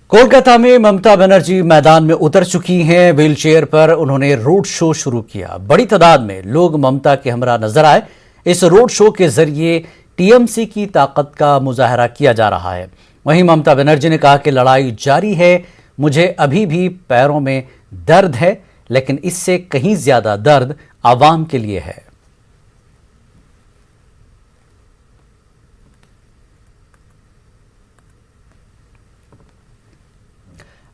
कोलकाता में ममता बनर्जी मैदान में उतर चुकी हैं। व्हीलचेयर पर उन्होंने रोड शो शुरू किया। बड़ी तादाद में लोग ममता के हमरा नजर आए। इस रोड शो के जरिए टीएमसी की ताकत का मुजाहरा किया जा रहा है। वहीं ममता बनर्जी ने कहा कि लड़ाई जारी है, मुझे अभी भी पैरों में दर्द है, लेकिन इससे कहीं ज्यादा दर्द आवाम के लिए है।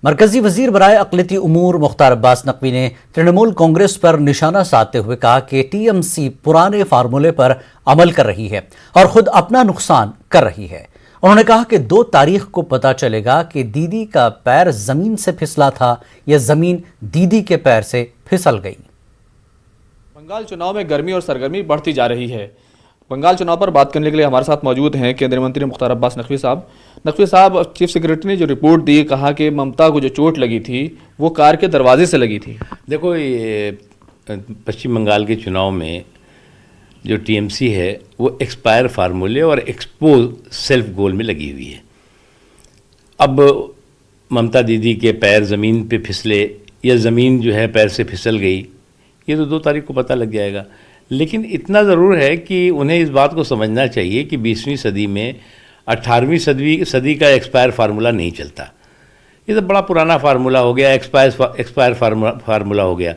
मरकजी वजीर बराए अक़लियती उमूर मुख्तार अब्बास नकवी ने तृणमूल कांग्रेस पर निशाना साधते हुए कहा कि टीएमसी पुराने फार्मूले पर अमल कर रही है और खुद अपना नुकसान कर रही है। उन्होंने कहा कि 2 तारीख को पता चलेगा कि दीदी का पैर जमीन से फिसला था या जमीन दीदी के पैर से फिसल गई। बंगाल चुनाव में गर्मी और सरगर्मी बढ़ती जा रही है। बंगाल चुनाव पर बात करने के लिए हमारे साथ मौजूद हैं केंद्रीय मंत्री मुख्तार अब्बास नकवी साहब। नकवी साहब, चीफ सेक्रेटरी ने जो रिपोर्ट दी, कहा कि ममता को जो चोट लगी थी वो कार के दरवाजे से लगी थी। देखो, ये पश्चिम बंगाल के चुनाव में जो टीएमसी है वो एक्सपायर फार्मूले और एक्सपोज सेल्फ गोल में लगी हुई है। अब ममता दीदी के पैर ज़मीन पे फिसले या ज़मीन जो है पैर से फिसल गई, ये तो 2 तारीख को पता लग जाएगा। लेकिन इतना ज़रूर है कि उन्हें इस बात को समझना चाहिए कि 20वीं सदी में 18वीं सदी का एक्सपायर फार्मूला नहीं चलता। ये तो बड़ा पुराना फार्मूला हो गया, एक्सपायर फार्मूला हो गया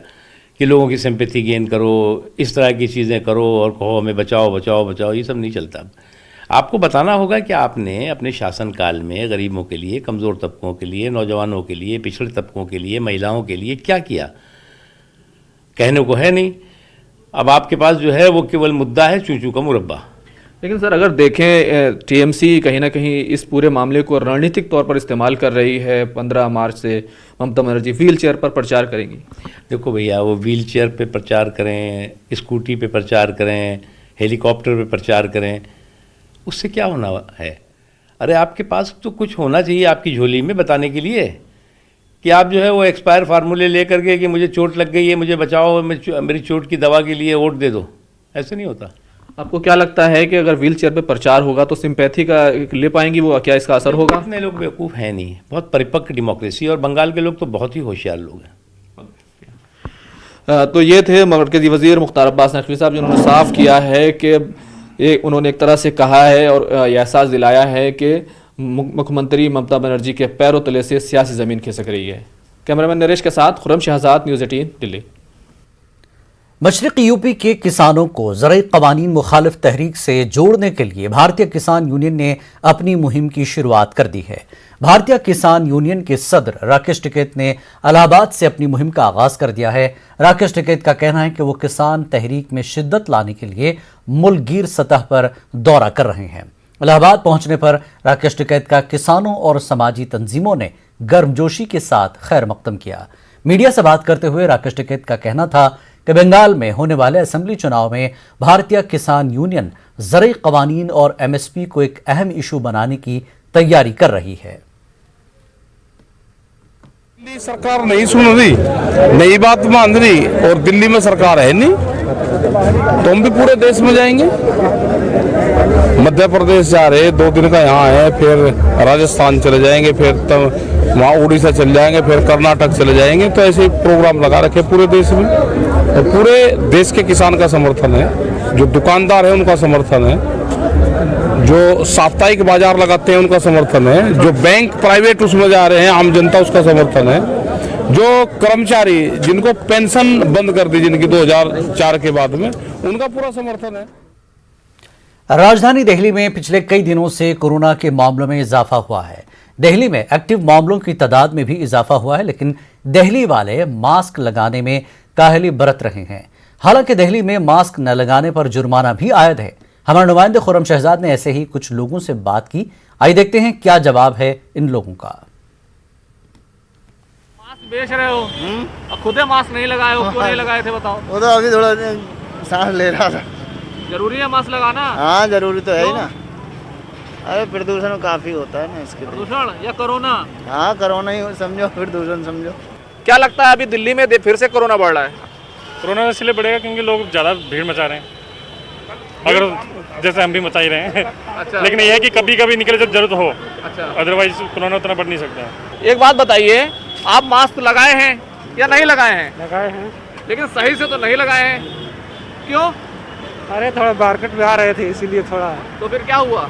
कि लोगों की सिंपैथी गेन करो, इस तरह की चीज़ें करो और कहो हमें बचाओ बचाओ बचाओ, ये सब नहीं चलता। आपको बताना होगा कि आपने अपने शासनकाल में गरीबों के लिए, कमज़ोर तबकों के लिए, नौजवानों के लिए, पिछड़े तबकों के लिए, महिलाओं के लिए क्या किया। कहने को है नहीं। अब आपके पास जो है वो केवल मुद्दा है चूचू का मुरब्बा। लेकिन सर, अगर देखें टीएमसी कहीं ना कहीं इस पूरे मामले को रणनीतिक तौर पर इस्तेमाल कर रही है। 15 मार्च से ममता बनर्जी व्हील चेयर पर प्रचार करेंगी। देखो भैया, वो व्हील चेयर पे प्रचार करें, स्कूटी पे प्रचार करें, हेलीकॉप्टर पे प्रचार करें, उससे क्या होना है। अरे आपके पास तो कुछ होना चाहिए आपकी झोली में बताने के लिए कि आप जो है वो एक्सपायर फार्मूले लेकर के कि मुझे चोट लग गई है, मुझे बचाओ, मेरी चोट की दवा के लिए वोट दे दो। ऐसे नहीं होता। आपको क्या लगता है कि अगर व्हील चेयर पे प्रचार होगा तो सिंपैथी का ले पाएंगी वो, क्या इसका असर होगा? इतने लोग बेवकूफ़ हैं नहीं, बहुत परिपक्व डेमोक्रेसी, और बंगाल के लोग तो बहुत ही होशियार लोग हैं। तो ये थे मरकजी वजीर मुख्तार अब्बास नकवी साहब, जिन्होंने साफ किया है कि उन्होंने एक तरह से कहा है और एहसास दिलाया है कि मुख्यमंत्री ममता बनर्जी के पैरों तले से सियासी ज़मीन खिसक रही है। कैमरामैन नरेश के साथ खुर्रम शहजाद, न्यूज़ 18 दिल्ली। मशरक़ी यूपी के किसानों को ज़रई क़वानीन मुखालिफ तहरीक से जोड़ने के लिए भारतीय किसान यूनियन ने अपनी मुहिम की शुरुआत कर दी है। भारतीय किसान यूनियन के सदर राकेश टिकैत ने इलाहाबाद से अपनी मुहिम का आगाज कर दिया है। राकेश टिकैत का कहना है कि वो किसान तहरीक में शिद्दत लाने के लिए मुल्कगीर सतह पर दौरा कर रहे हैं। इलाहाबाद पहुंचने पर राकेश टिकैत का किसानों और समाजी तंजीमों ने गर्मजोशी के साथ खैर मकदम किया। मीडिया से बात करते हुए राकेश टिकैत का कहना था कि बंगाल में होने वाले असेंबली चुनाव में भारतीय किसान यूनियन ज़रई क़वानीन और एमएसपी को एक अहम इशू बनाने की तैयारी कर रही है। दिल्ली सरकार नहीं सुन रही, नई बात मान रही, और दिल्ली में सरकार है नहीं, तो हम भी पूरे देश में जाएंगे। मध्य प्रदेश जा रहे, 2 दिन का यहाँ है, फिर राजस्थान चले जाएंगे, फिर तब वहाँ उड़ीसा चले जाएंगे, फिर कर्नाटक चले जाएंगे। तो ऐसे ही प्रोग्राम लगा रखे पूरे देश में। तो पूरे देश के किसान का समर्थन है, जो दुकानदार है उनका समर्थन है, जो साप्ताहिक बाजार लगाते हैं उनका समर्थन है, जो बैंक प्राइवेट उसमें जा रहे हैं आम जनता उसका समर्थन है, जो कर्मचारी जिनको पेंशन बंद कर दी जिनकी 2004 के बाद में, उनका पूरा समर्थन है। राजधानी दिल्ली में पिछले कई दिनों से कोरोना के मामलों में इजाफा हुआ है। दिल्ली में एक्टिव मामलों की तादाद में भी इजाफा हुआ है, लेकिन दिल्ली वाले मास्क लगाने में काहली बरत रहे हैं। हालांकि दिल्ली में मास्क न लगाने पर जुर्माना भी आयद है। हमारे नुमाइंदे खुर्रम शहजाद ने ऐसे ही कुछ लोगों से बात की। आइए देखते हैं क्या जवाब है इन लोगों का। मास्क बेच रहे हो, खुद मास्क नहीं लगाए हो, क्यों नहीं लगाए थे बताओ? वो तो अभी थोड़ा सांस ले रहा था। जरूरी है मास्क लगाना? हाँ जरूरी तो है ही ना। अरे प्रदूषण काफी होता है ना इसके लिए। प्रदूषण या कोरोना? हाँ कोरोना ही समझो, प्रदूषण समझो। क्या लगता है अभी दिल्ली में फिर से कोरोना बढ़ रहा है? कोरोना इसलिए बढ़ेगा क्योंकि लोग ज़्यादा भीड़ मचा रहे हैं। अगर जैसे हम भी बता ही रहे हैं। अच्छा। लेकिन ये है कि कभी कभी निकले जब जरूरत हो, अच्छा। अदरवाइज कोरोना उतना बढ़ नहीं सकता। एक बात बताइए, आप मास्क लगाए हैं या नहीं लगाए हैं? लगाए हैं। लेकिन सही से तो नहीं लगाए हैं, क्यों? अरे थोड़ा मार्केट में आ रहे थे इसीलिए थोड़ा तो फिर क्या हुआ?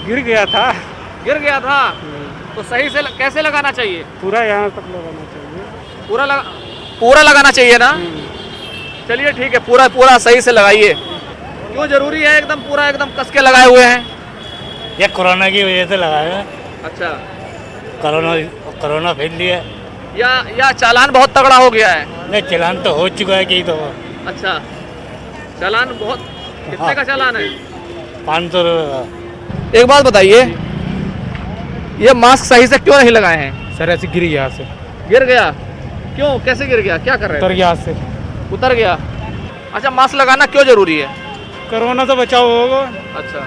गिर गया था। गिर गया था? तो सही से कैसे लगाना चाहिए? पूरा यहाँ तक लगाना चाहिए। पूरा लगाना चाहिए ना? चलिए ठीक है, पूरा सही से लगाइए। क्यों जरूरी है एकदम पूरा एकदम कस के लगाए हुए हैं? ये कोरोना की वजह से लगाया है। अच्छा। कोरोना फैल लिया या चालान बहुत तगड़ा हो गया है? नहीं, चालान तो हो चुका है कई दफा। अच्छा, चालान बहुत, कितने का चालान है? 500 रुपये। एक बात बताइए, ये मास्क सही से क्यों नहीं लगाए हैं? सर ऐसे गिर गया से। गिर गया? क्यों, कैसे गिर गया, क्या कर रहे उतर गया से। थे? उतर गया। अच्छा, मास्क लगाना क्यों जरूरी है? कोरोना से बचाव होगा। अच्छा,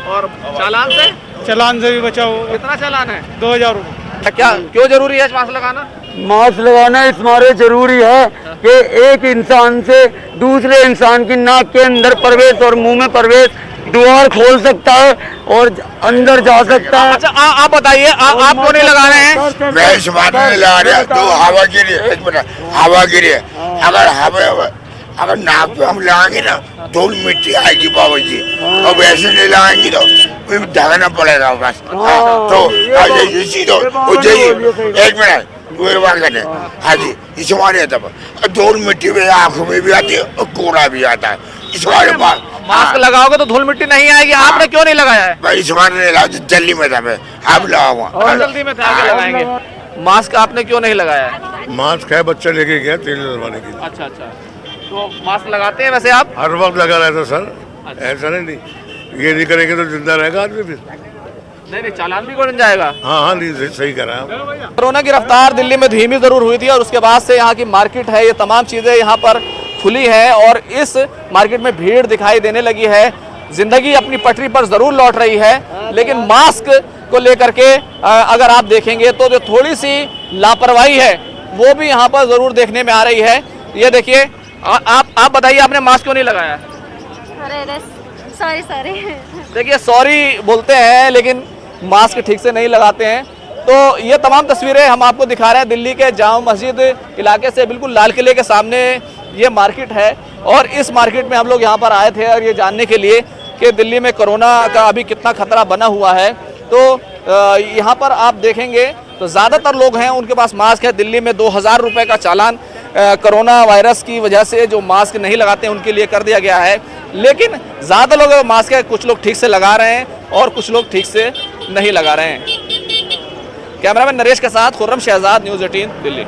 और चालान से? चालान से भी बचाव होगा। कितना चालान है? 2000 रुपये। क्या, क्यों जरूरी है मास्क लगाना? मास्क लगाना इस मारे जरूरी है कि एक इंसान से दूसरे इंसान की नाक के अंदर प्रवेश और मुंह में प्रवेश द्वार खोल सकता है और अंदर जा सकता है। अच्छा, आप बताइए, आप क्यों नहीं लगा रहे हैं? मैं इस बात में लगा रहा तो हवा गिरी है, एक मिनट, हवा गिरी है। अगर नाक पे हम लगाएंगे ना धूल मिट्टी आएगी बाबा जी, और वैसे नहीं लगाएंगे तो ढकना पड़ेगा बस। तो एक मिनट हाँ जी, इस बारे तब धूल मिट्टी में आंखों में भी आती है और कोड़ा भी आता है। इस बारे मास्क लगाओगे तो धूल मिट्टी नहीं आएगी। आपने क्यों नहीं लगाया है? भाई इस बार नहीं लगा, जल्दी में था मैं, आप लगाऊंगा। जल्दी में था, आगे लगाएंगे। मास्क आपने क्यों नहीं लगाया है? मास्क है, बच्चा लेके गया तेल लगवाने के लिए। अच्छा, तो मास्क लगाते हैं वैसे आप? हर वक्त लगा रहता सर। ऐसा नहीं, ये नहीं करेंगे तो जिंदा रहेगा आदमी फिर। नहीं, चालान भी बन जाएगा। हाँ, नहीं सही कर रहा है। कोरोना की रफ्तार दिल्ली में धीमी जरूर हुई थी और उसके बाद से यहाँ की मार्केट है, ये तमाम चीजें यहाँ पर खुली है और इस मार्केट में भीड़ दिखाई देने लगी है। जिंदगी अपनी पटरी पर जरूर लौट रही है, लेकिन मास्क को लेकर के अगर आप देखेंगे तो जो थोड़ी सी लापरवाही है वो भी यहाँ पर जरूर देखने में आ रही है। ये देखिए, आप बताइए, आपने मास्क क्यों नहीं लगाया? अरे सॉरी। देखिए, सॉरी बोलते हैं लेकिन मास्क ठीक से नहीं लगाते हैं। तो ये तमाम तस्वीरें हम आपको दिखा रहे हैं दिल्ली के जामा मस्जिद इलाके से। बिल्कुल लाल किले के सामने ये मार्केट है और इस मार्केट में हम लोग यहाँ पर आए थे और ये जानने के लिए कि दिल्ली में कोरोना का अभी कितना खतरा बना हुआ है। तो यहाँ पर आप देखेंगे तो ज़्यादातर लोग हैं उनके पास मास्क है। दिल्ली में 2000 रुपये का चालान कोरोना वायरस की वजह से जो मास्क नहीं लगाते हैं उनके लिए कर दिया गया है। लेकिन ज़्यादा लोग मास्क है, कुछ लोग ठीक से लगा रहे हैं और कुछ लोग ठीक से नहीं लगा रहे हैं। कैमरामैन नरेश के साथ खुर्रम शहजाद, न्यूज़ 18 दिल्ली।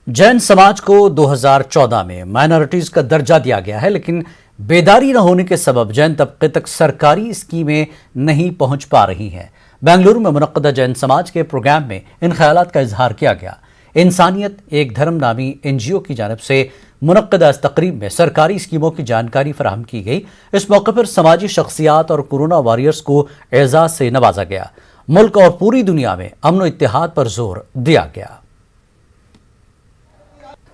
जैन समाज को 2014 में माइनॉरिटीज का दर्जा दिया गया है, लेकिन बेदारी न होने के सबब जैन तबके तक सरकारी स्कीमें नहीं पहुंच पा रही हैं। बेंगलुरु में मुनक्कदा जैन समाज के प्रोग्राम में इन ख्यालात का इजहार किया गया। इंसानियत एक धर्म नामी NGO की जानिब से मुनक्कदा इस तकरीब में सरकारी स्कीमों की जानकारी फराहम की गई। इस मौके पर समाजी शख्सियात और कोरोना वॉरियर्स को एजाज से नवाजा गया। मुल्क और पूरी दुनिया में अमन इत्तेहाद पर जोर दिया गया।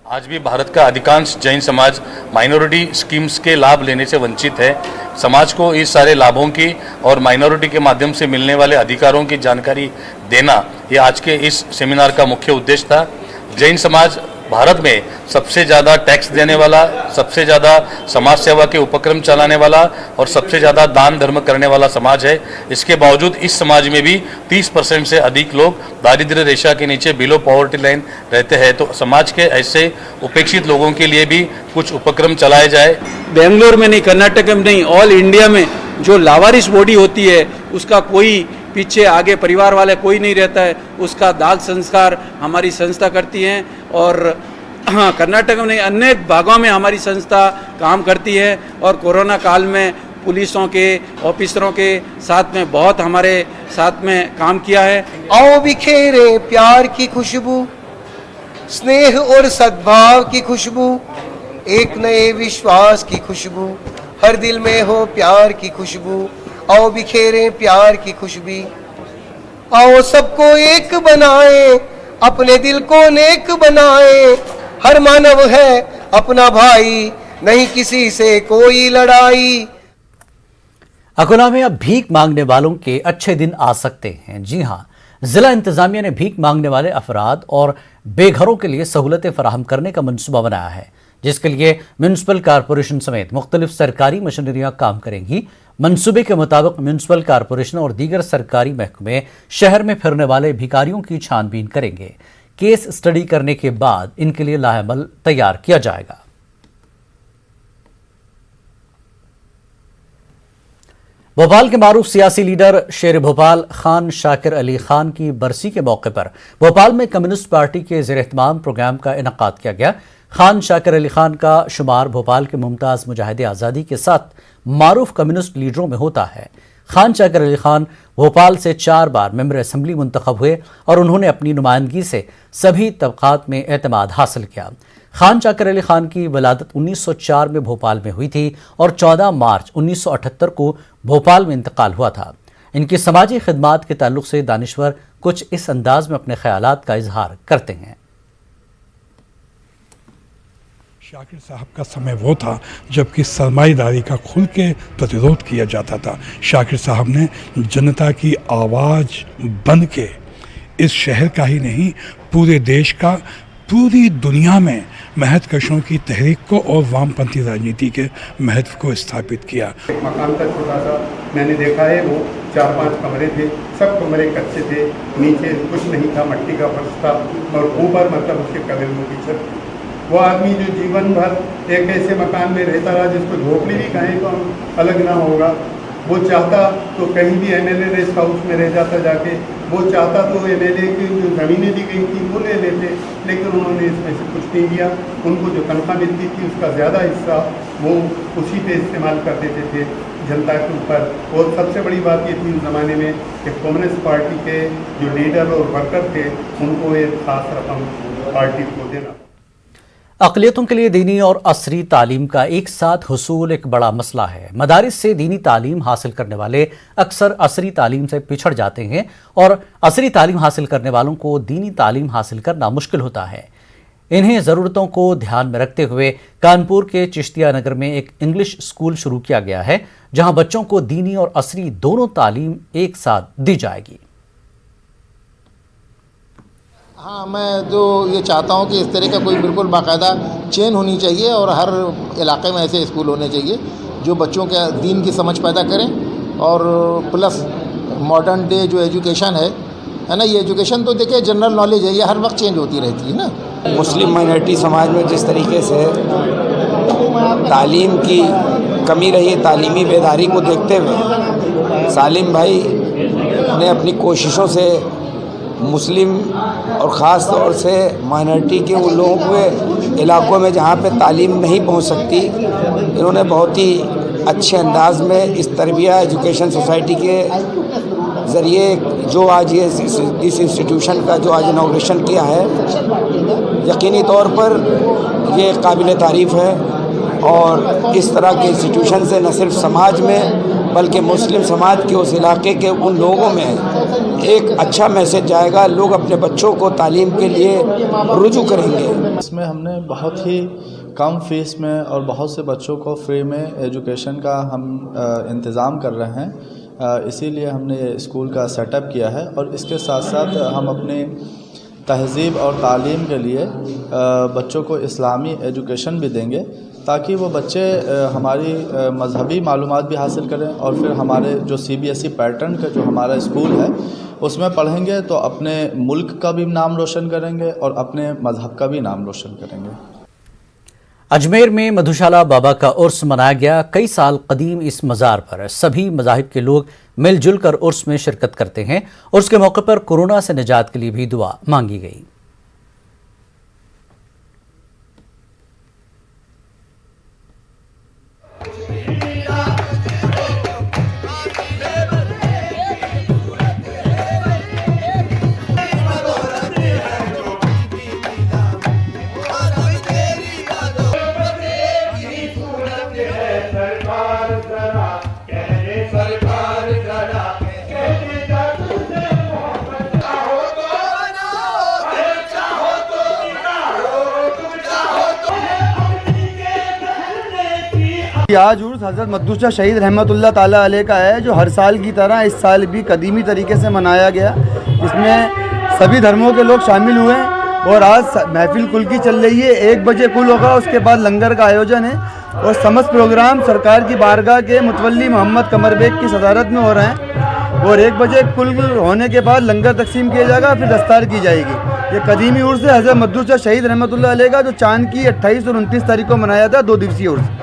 आज भी भारत का अधिकांश जैन समाज माइनॉरिटी स्कीम्स के लाभ लेने से वंचित है। समाज को इस सारे लाभों की और माइनॉरिटी के माध्यम से मिलने वाले अधिकारों की जानकारी देना, ये आज के इस सेमिनार का मुख्य उद्देश्य था। जैन समाज भारत में सबसे ज़्यादा टैक्स देने वाला, सबसे ज़्यादा समाज सेवा के उपक्रम चलाने वाला और सबसे ज़्यादा दान धर्म करने वाला समाज है। इसके बावजूद इस समाज में भी 30% से अधिक लोग दारिद्र्य रेखा के नीचे बिलो पॉवर्टी लाइन रहते हैं। तो समाज के ऐसे उपेक्षित लोगों के लिए भी कुछ उपक्रम चलाए जाए। बेंगलोर में नहीं, कर्नाटक में नहीं, ऑल इंडिया में जो लावारिस बॉडी होती है उसका कोई पीछे आगे परिवार वाले कोई नहीं रहता है, उसका दाह संस्कार हमारी संस्था करती है। और हाँ, कर्नाटक में नहीं, अन्य भागों में हमारी संस्था काम करती है और कोरोना काल में पुलिसों के ऑफिसरों के साथ में बहुत हमारे साथ में काम किया है। आओ बिखेरे प्यार की खुशबू, स्नेह और सद्भाव की खुशबू, एक नए विश्वास की खुशबू, हर दिल में हो प्यार की खुशबू। आओ बिखेरे प्यार की खुशबू, आओ सबको एक बनाए, अपने दिल को नेक बनाए। हर मानव है अपना भाई, नहीं किसी से कोई लड़ाई। अकोला में अब भीख मांगने वालों के अच्छे दिन आ सकते हैं। जी हां, जिला इंतजामिया ने भीख मांगने वाले अफराद और बेघरों के लिए सहूलतें फराहम करने का मंसूबा बनाया है, जिसके लिए म्यूनिसिपल कारपोरेशन समेत मुख्तलिफ सरकारी मशीनरियां काम करेंगी। मंसूबे के मुताबिक म्यूनिसिपल कारपोरेशन और दीगर सरकारी महकमे शहर में फिरने वाले भिखारियों की छानबीन करेंगे। केस स्टडी करने के बाद इनके लिए लाहेअमल तैयार किया जाएगा। भोपाल के मारूफ सियासी लीडर शेर भोपाल खान शाकिर अली खान की बरसी के मौके पर भोपाल में कम्युनिस्ट पार्टी के ज़ेर-ए-एहतमाम प्रोग्राम का इनेकाद किया गया। खान शाकिर अली खान का शुमार भोपाल के मुमताज़ मुजाहिदे आज़ादी के साथ मारूफ कम्युनिस्ट लीडरों में होता है। खान शाकिर अली खान भोपाल से 4 बार मेंबर असेंबली मुंतखब हुए और उन्होंने अपनी नुमाइंदगी से सभी तबक़ात में एतमाद हासिल किया। खान शाकिर अली खान की वलादत 1904 में भोपाल में हुई थी और 14 मार्च 1978 को भोपाल में इंतकाल हुआ था। इनकी समाजी खिदमात के ताल्लुक से दानिश्वर कुछ इस अंदाज में अपने ख्यालात का इजहार करते हैं। शाकिर साहब का समय वो था जबकि सरमाईदारी का खुल के प्रतिरोध किया जाता था। शाकिर साहब ने जनता की आवाज़ बन के इस शहर का ही नहीं पूरे देश का, पूरी दुनिया में महत्कशों की तहरीक को और वामपंथी राजनीति के महत्व को स्थापित किया। एक मकान था छोटा सा, मैंने देखा है, वो 4-5 कमरे थे, सब कमरे कच्चे थे, नीचे कुछ नहीं था, मिट्टी का फर्श था और ऊपर मतलब उसके कदमों की छत थी। वो आदमी जो जीवन भर एक ऐसे मकान में रहता रहा जिसको झोपड़ी भी कहें तो अलग ना होगा, वो चाहता तो कहीं भी एमएलए रेस्ट हाउस में रह जाता जाके, वो चाहता तो एमएलए की जो ज़मीनें दी गई थी वो ले लेते, लेकिन उन्होंने इसमें से कुछ नहीं दिया। उनको जो तनख्वाह मिलती थी उसका ज़्यादा हिस्सा वो उसी पे इस्तेमाल कर देते थे जनता के ऊपर। और सबसे बड़ी बात ये थी उस ज़माने में कि कम्युनिस्ट पार्टी के जो लीडर और वर्कर थे उनको एक ख़ास रकम पार्टी को देना। अक़लियतों के लिए दीनी और असरी तालीम का एक साथ हुसूल एक बड़ा मसला है। मदारिस से दीनी तालीम हासिल करने वाले अक्सर असरी तालीम से पिछड़ जाते हैं और असरी तालीम हासिल करने वालों को दीनी तालीम हासिल करना मुश्किल होता है। इन्हें ज़रूरतों को ध्यान में रखते हुए कानपुर के चिश्तिया नगर में एक इंग्लिश स्कूल शुरू किया गया है, जहां बच्चों को दीनी और असरी दोनों तालीम एक साथ दी जाएगी। हाँ, मैं तो ये चाहता हूँ कि इस तरह का कोई बिल्कुल बाकायदा चेन होनी चाहिए और हर इलाके में ऐसे स्कूल होने चाहिए जो बच्चों के दीन की समझ पैदा करें और प्लस मॉडर्न डे जो एजुकेशन है ना, ये एजुकेशन तो देखिए जनरल नॉलेज है, ये हर वक्त चेंज होती रहती है ना। मुस्लिम माइनॉरिटी समाज में जिस तरीके से तालीम की कमी रही है, तालीमी बेदारी को देखते हुए सालिम भाई ने अपनी कोशिशों से मुस्लिम और ख़ास तौर से माइनॉरिटी के उन लोगों के इलाकों में जहाँ पे तालीम नहीं पहुँच सकती, इन्होंने बहुत ही अच्छे अंदाज में इस तरबिया एजुकेशन सोसाइटी के ज़रिए जो आज ये इस इंस्टीट्यूशन का जो आज इनॉग्रेशन किया है, यकीनी तौर पर ये काबिल तारीफ़ है। और इस तरह के इंस्टीट्यूशन से न सिर्फ समाज में बल्कि मुस्लिम समाज के उस इलाके के उन लोगों में एक अच्छा मैसेज जाएगा, लोग अपने बच्चों को तालीम के लिए रुजू करेंगे। इसमें हमने बहुत ही कम फीस में और बहुत से बच्चों को फ्री में एजुकेशन का हम इंतज़ाम कर रहे हैं, इसीलिए हमने स्कूल का सेटअप किया है। और इसके साथ साथ हम अपने तहज़ीब और तालीम के लिए बच्चों को इस्लामी एजुकेशन भी देंगे ताकि वो बच्चे हमारी मजहबी मालूमात भी हासिल करें और फिर हमारे जो CBSE पैटर्न का जो हमारा स्कूल है उसमें पढ़ेंगे तो अपने मुल्क का भी नाम रोशन करेंगे और अपने मजहब का भी नाम रोशन करेंगे। अजमेर में मधुशाला बाबा का उर्स मनाया गया। कई साल कदीम इस मज़ार पर सभी मज़ाहिब के लोग मिलजुल कर उर्स में शिरकत करते हैं। उर्स के मौके पर कोरोना से निजात के लिए भी दुआ मांगी गई। आज उर्स हज़रत मदूसा शहीद रहमतुल्लाह ताला अलैह का है, जो हर साल की तरह इस साल भी कदीमी तरीके से मनाया गया। इसमें सभी धर्मों के लोग शामिल हुए और आज महफिल कुल की चल रही है। 1 बजे कुल होगा, उसके बाद लंगर का आयोजन है और समस्त प्रोग्राम सरकार की बारगाह के मुतवल्ली मोहम्मद कमर बेग की सदारत में हो रहे हैं और 1 बजे कुल होने के बाद लंगर तकसीम किया जाएगा, फिर दस्तार की जाएगी। ये कदीमी उर्स है हज़रत मदूसा शहीद रहमतुल्लाह अलैह का, जो चांद की 28 और 29 तारीख को मनाया था, 2 दिवसीय उर्स।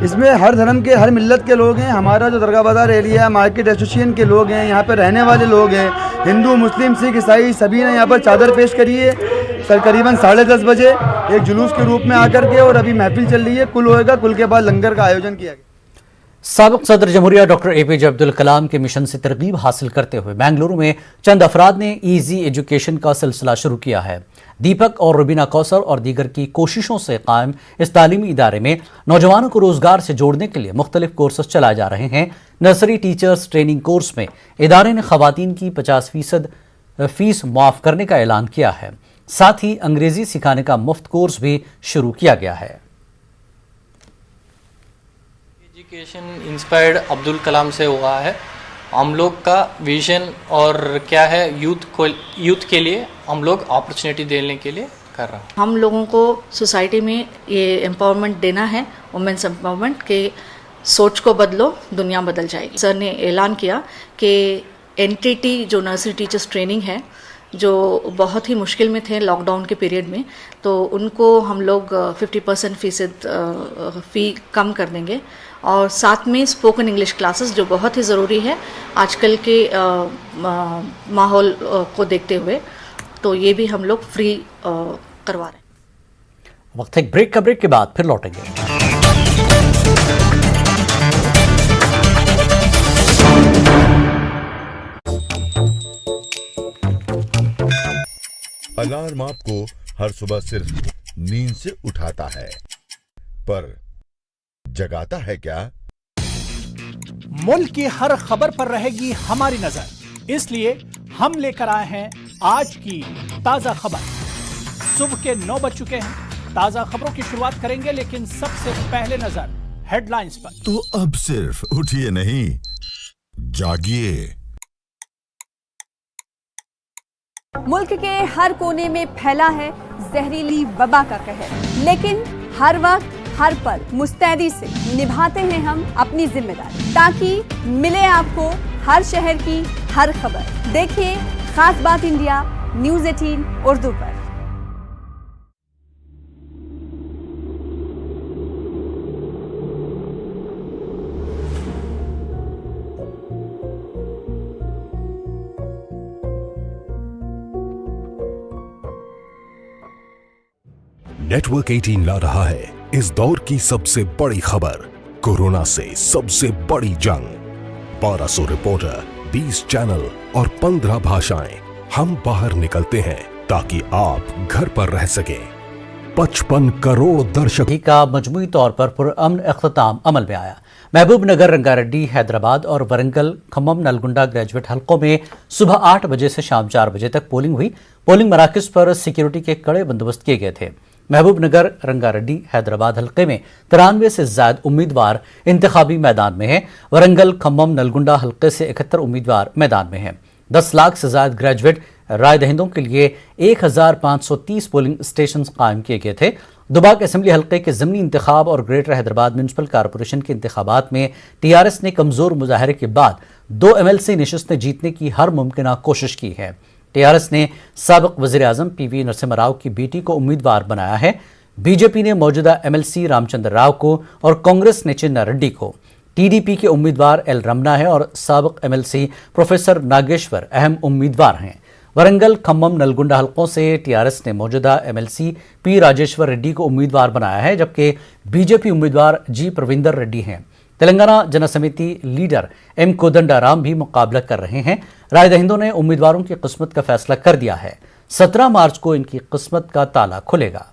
इसमें हर धर्म के, हर मिल्लत के लोग हैं। हमारा जो दरगाह बाजार एरिया मार्केट एसोसिएशन के लोग हैं, यहाँ पर रहने वाले लोग हैं, हिंदू मुस्लिम सिख ईसाई सभी ने यहाँ पर चादर पेश करी है। सर करीबन 10:30 बजे एक जुलूस के रूप में आकर के, और अभी महफिल चल रही है, कुल होएगा, कुल के बाद लंगर का आयोजन किया गया। साबिक सदर जमहूरिया डॉक्टर APJ अब्दुल कलाम के मिशन से तरगीब हासिल करते हुए बेंगलुरु में चंद अफराद ने ईजी एजुकेशन का सिलसिला शुरू किया है। दीपक और रुबीना कौसर और दीगर की कोशिशों से कायम इस तालीमी इदारे में नौजवानों को रोजगार से जोड़ने के लिए मुख्तलिफ कोर्सेज चलाए जा रहे हैं। नर्सरी टीचर्स ट्रेनिंग कोर्स में इदारे ने खवातीन की 50% फीस माफ करने का ऐलान किया है। साथ ही अंग्रेजी सिखाने का मुफ्त कोर्स भी शुरू किया गया है। एजुकेशन इंस्पायर्ड अब्दुल कलाम से हुआ है। हम लोग का विजन और क्या है, यूथ के लिए हम लोग अपॉर्चुनिटी देने के लिए कर रहा हूँ। हम लोगों को सोसाइटी में ये एम्पावरमेंट देना है, वुमेन्स एम्पावरमेंट के सोच को बदलो, दुनिया बदल जाएगी। सर ने ऐलान किया कि NTT जो नर्सरी टीचर्स ट्रेनिंग है, जो बहुत ही मुश्किल में थे लॉकडाउन के पीरियड में, तो उनको हम लोग 50% फ़ी कम कर देंगे और साथ में स्पोकन इंग्लिश क्लासेस जो बहुत ही ज़रूरी है आजकल के माहौल को देखते हुए, तो ये भी हम लोग फ्री करवा रहे हैं। वक्त एक ब्रेक का, ब्रेक के बाद फिर लौटेंगे। अलार्म आपको हर सुबह सिर्फ नींद से उठाता है, पर जगाता है क्या? मुल्क की हर खबर पर रहेगी हमारी नजर, इसलिए हम लेकर आए हैं आज की ताजा खबर। सुबह के 9 बज चुके हैं। ताजा खबरों की शुरुआत करेंगे, लेकिन सबसे पहले नजर हेडलाइंस पर। तो अब सिर्फ उठिए नहीं, जागिए। मुल्क के हर कोने में फैला है जहरीली वबा का कहर, लेकिन हर वक्त हर पल मुस्तैदी से निभाते हैं हम अपनी जिम्मेदारी, ताकि मिले आपको हर शहर की हर खबर। देखिए खास बात इंडिया न्यूज़ 18 उर्दू पर। नेटवर्क 18 ला रहा है इस दौर की सबसे बड़ी खबर, कोरोना से सबसे बड़ी जंग। 1200 रिपोर्टर, 20 चैनल और 15 भाषाएं। हम बाहर निकलते हैं ताकि आप घर पर रह सकें। 55 करोड़ दर्शक का मजमूई तौर पर पुरअमन इख्तिताम अमल में आया। महबूब नगर, रंगारेड्डी, हैदराबाद और वरंगल, खम्मम, नलगुंडा ग्रेजुएट हलकों में सुबह 8 बजे से शाम 4 बजे तक पोलिंग हुई। पोलिंग मराकज पर सिक्योरिटी के कड़े बंदोबस्त किए गए थे। महबूब नगर, रंगारेड्डी, हैदराबाद हल्के में 93 से ज्यादा उम्मीदवार इंतखाबी मैदान में हैं। वरंगल, खम्मम, नलगुंडा हल्के से 71 उम्मीदवार मैदान में हैं। 10 लाख से ज्यादा ग्रेजुएट राय दहिंदों के लिए 1530 पोलिंग स्टेशन कायम किए गए थे। दुबाक असेंबली हल्के के ज़मीनी इंतखाब और ग्रेटर हैदराबाद म्यूनसिपल कॉरपोरेशन के इंतखाबात में TRS ने कमजोर मुजाहरे के बाद 2 MLC नशिस्तें जीतने की हर मुमकिन कोशिश की है। TRS ने साबिक वज़ीर आज़म PV नरसिम्हा राव की बेटी को उम्मीदवार बनाया है। बीजेपी ने मौजूदा MLC रामचंद्र राव को और कांग्रेस ने चिन्ना रेड्डी को। TDP के उम्मीदवार L रमना है और साबिक MLC प्रोफेसर नागेश्वर अहम उम्मीदवार हैं। वरंगल, खम्मम, नलगुंडा हल्कों से TRS ने मौजूदा MLC P राजेश्वर रेड्डी को उम्मीदवार बनाया है, जबकि बीजेपी उम्मीदवार G प्रविंदर रेड्डी हैं। तेलंगाना जन समिति लीडर M कोदंडाराम भी मुकाबला कर रहे हैं। राय दहिंदों ने उम्मीदवारों की किस्मत का फैसला कर दिया है। 17 मार्च को इनकी किस्मत का ताला खुलेगा।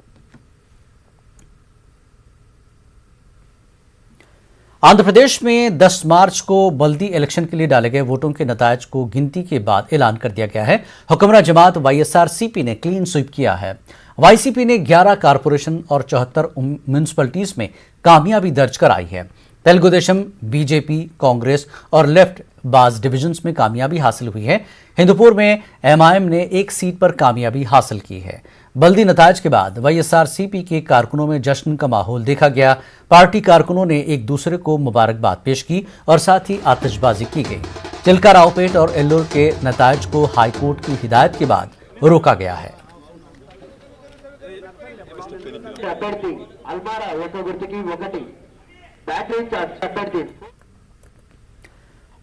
आंध्र प्रदेश में 10 मार्च को बल्दी इलेक्शन के लिए डाले गए वोटों के नतायज को गिनती के बाद ऐलान कर दिया गया है। हुक्मरान जमात वाईएसआरसीपी ने क्लीन स्वीप किया है। वाईसीपी ने 11 कारपोरेशन और 74 म्यूनिसिपैलिटीज में कामयाबी दर्ज कराई है। तेलुगु देशम, बीजेपी, कांग्रेस और लेफ्ट बाज डिविजन्स में कामयाबी हासिल हुई है। हिंदुपुर में एमआईएम ने 1 सीट पर कामयाबी हासिल की है। बल्दी नतायज के बाद वाईएसआरसीपी के कारकुनों में जश्न का माहौल देखा गया। पार्टी कारकुनों ने एक दूसरे को मुबारकबाद पेश की और साथ ही आतिशबाजी की गई। चिल्का रावपेट और एल्लोर के नतायज को हाईकोर्ट की हिदायत के बाद रोका गया है।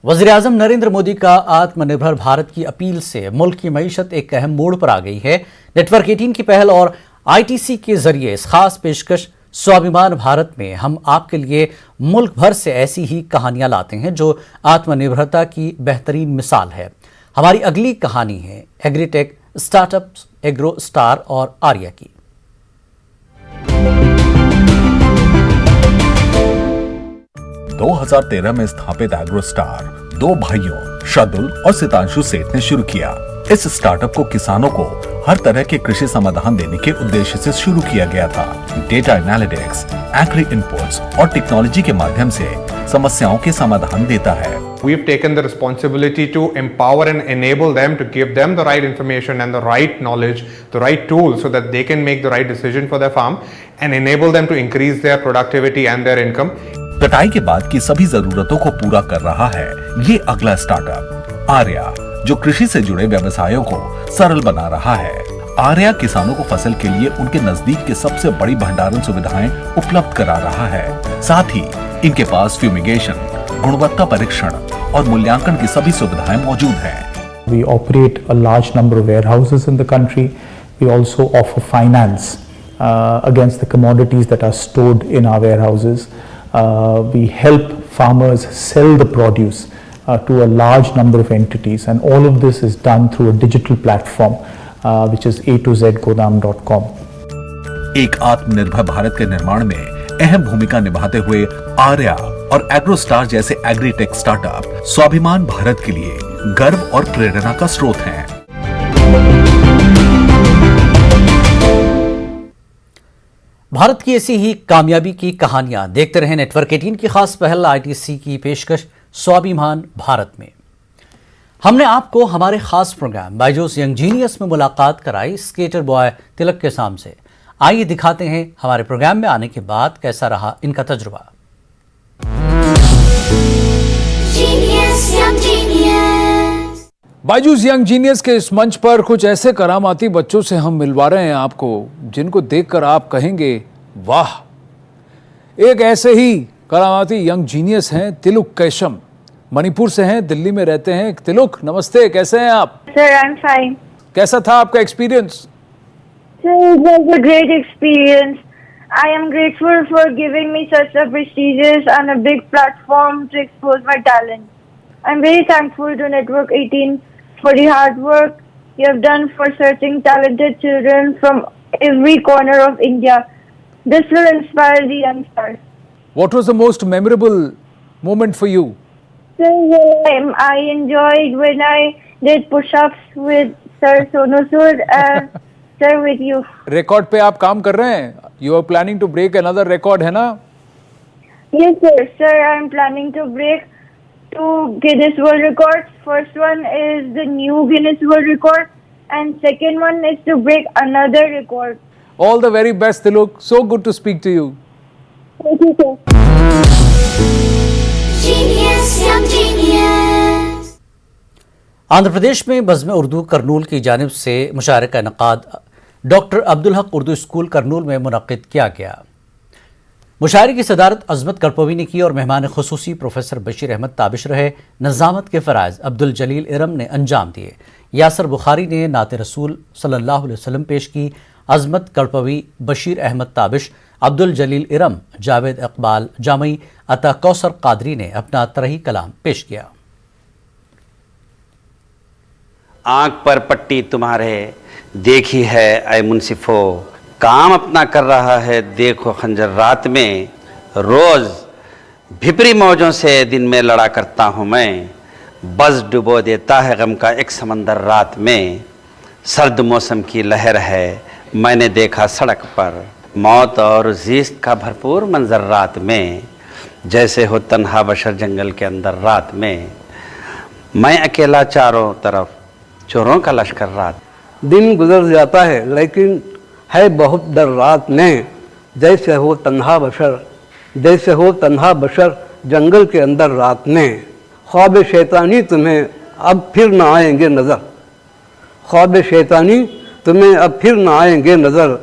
वज़ीर-ए-आज़म नरेंद्र मोदी का आत्मनिर्भर भारत की अपील से मुल्क की मईशत एक अहम मोड़ पर आ गई है। नेटवर्क 18 की पहल और आईटीसी के जरिए इस खास पेशकश स्वाभिमान भारत में हम आपके लिए मुल्क भर से ऐसी ही कहानियां लाते हैं जो आत्मनिर्भरता की बेहतरीन मिसाल है। हमारी अगली कहानी है एग्रीटेक स्टार्टअप्स एग्रो स्टार और आर्या की। दो 2013 में स्थापित एग्रो स्टार 2 भाइयों शार्दुल और सितांशु सेठ ने शुरू किया। इस स्टार्टअप को किसानों को हर तरह के कृषि समाधान देने के उद्देश्य से शुरू किया गया था। डेटा एनालिटिक्स, एग्री इनपुट्स और टेक्नोलॉजी के माध्यम से समस्याओं के समाधान देता है। We've taken the responsibility to empower and enable them, to give them the right information and the right knowledge, the right tools so that they can make the right decision for their farm and enable them to increase their productivity and their income. कटाई के बाद की सभी जरूरतों को पूरा कर रहा है ये अगला स्टार्टअप आर्या, जो कृषि से जुड़े व्यवसायों को सरल बना रहा है। आर्या किसानों को फसल के लिए उनके नजदीक के सबसे बड़ी भंडारण सुविधाएं उपलब्ध करा रहा है। साथ ही इनके पास फ्यूमिगेशन, गुणवत्ता परीक्षण और मूल्यांकन की सभी सुविधाएं मौजूद हैं। We operate a large number of warehouses in the country. We also offer finance against the commodities that are stored in our warehouses. We help farmers sell the produce to a large number of entities, and all of this is done through a digital platform which is a2zgodam.com. एक आत्मनिर्भर भारत के निर्माण में अहम भूमिका निभाते हुए आर्या और एग्रोस्टार जैसे एग्रीटेक स्टार्टअप स्वाभिमान भारत के लिए गर्व और प्रेरणा का स्रोत हैं। भारत की ऐसी ही कामयाबी की कहानियां देखते रहें नेटवर्क 18 की खास पहल आईटीसी की पेशकश स्वाभिमान भारत में। हमने आपको हमारे खास प्रोग्राम बायजूस यंग जीनियस में मुलाकात कराई स्केटर बॉय तिलक के साम से। आइए दिखाते हैं हमारे प्रोग्राम में आने के बाद कैसा रहा इनका तजुर्बा। बायजूस यंग जीनियस के इस मंच पर कुछ ऐसे करामाती बच्चों से हम मिलवा रहे हैं आपको जिनको देखकर आप कहेंगे वाह। एक ऐसे ही करामाती यंग जीनियस हैं तिलक कैशम, मणिपुर से हैं, दिल्ली में रहते हैं। तिलक नमस्ते, कैसे हैं आप? Sir I am fine. कैसा था आपका experience? Sir, it was a great experience. I am grateful for giving me such a prestigious and a big platform to expose my talent. I am very thankful to Network 18 for the hard work you have done for searching talented children from every corner of India. This will inspire the youngsters. What was the most memorable moment for you? Sir, I enjoyed when I did push-ups with Sir Sonu Sood and Sir with you. Record पे आप काम कर रहे हैं? You are planning to break another record, है ना? Yes, sir. Sir, I am planning to break 2 Guinness World Records. First one is the new Guinness World Record, and second one is to break another record. All the very best, Tiluk. So good to speak to you. Thank you, sir. Genius, young genius. Andhra Pradesh में बज़्म उर्दू करनूल की जानिब से मुशायरे का इनकाद doctor Abdul Haq Urdu school Kurnool में मुनक़िद किया गया। मुशायरे की सदारत अज़मत करपवी ने की और मेहमान खुसूसी प्रोफेसर बशीर अहमद ताबिश रहे। नज़ामत के फ़राइज़ अब्दुल जलील इरम ने अंजाम दिए। यासर बुखारी ने नात रसूल सल्लल्लाहु अलैहि वसल्लम पेश की। अज़मत करपवी, बशीर अहमद ताबिश, अब्दुल जलील इरम, जावेद इकबाल जामई, अता कौसर कादरी ने अपना तरही कलाम पेश किया। आंख पर पट्टी तुम्हारे देखी है ऐ मुनसिफो, काम अपना कर रहा है देखो खंजर रात में, रोज भिपरी मौजों से दिन में लड़ा करता हूँ मैं, बस डुबो देता है गम का एक समंदर रात में। सर्द मौसम की लहर है, मैंने देखा सड़क पर मौत और जीस्त का भरपूर मंजर रात में। जैसे हो तन्हा बशर जंगल के अंदर रात में, मैं अकेला चारों तरफ चोरों का लश्कर रात। दिन गुजर जाता है लेकिन है बहुत डर रात में। जैसे हो तन्हा बशर, जैसे हो तन्हा बशर जंगल के अंदर रात में। ख्वाब शैतानी तुम्हें अब फिर ना आएंगे नज़र, ख्वाब शैतानी तुम्हें अब फिर ना आएंगे नज़र।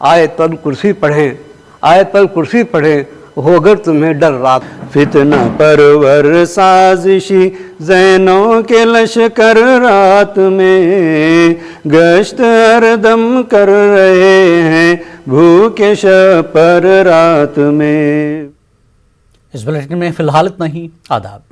आए तल कुर्सी पढ़ें, आए तल कुर्सी पढ़ें, होगर तुम्हें डर रात। फितना परवर साजिशी ज़ैनों के लश्कर रात में, गश्त हरदम कर रहे हैं भूखे शपर रात में। इस बुलेटिन में फिलहाल इतना ही। आदाब।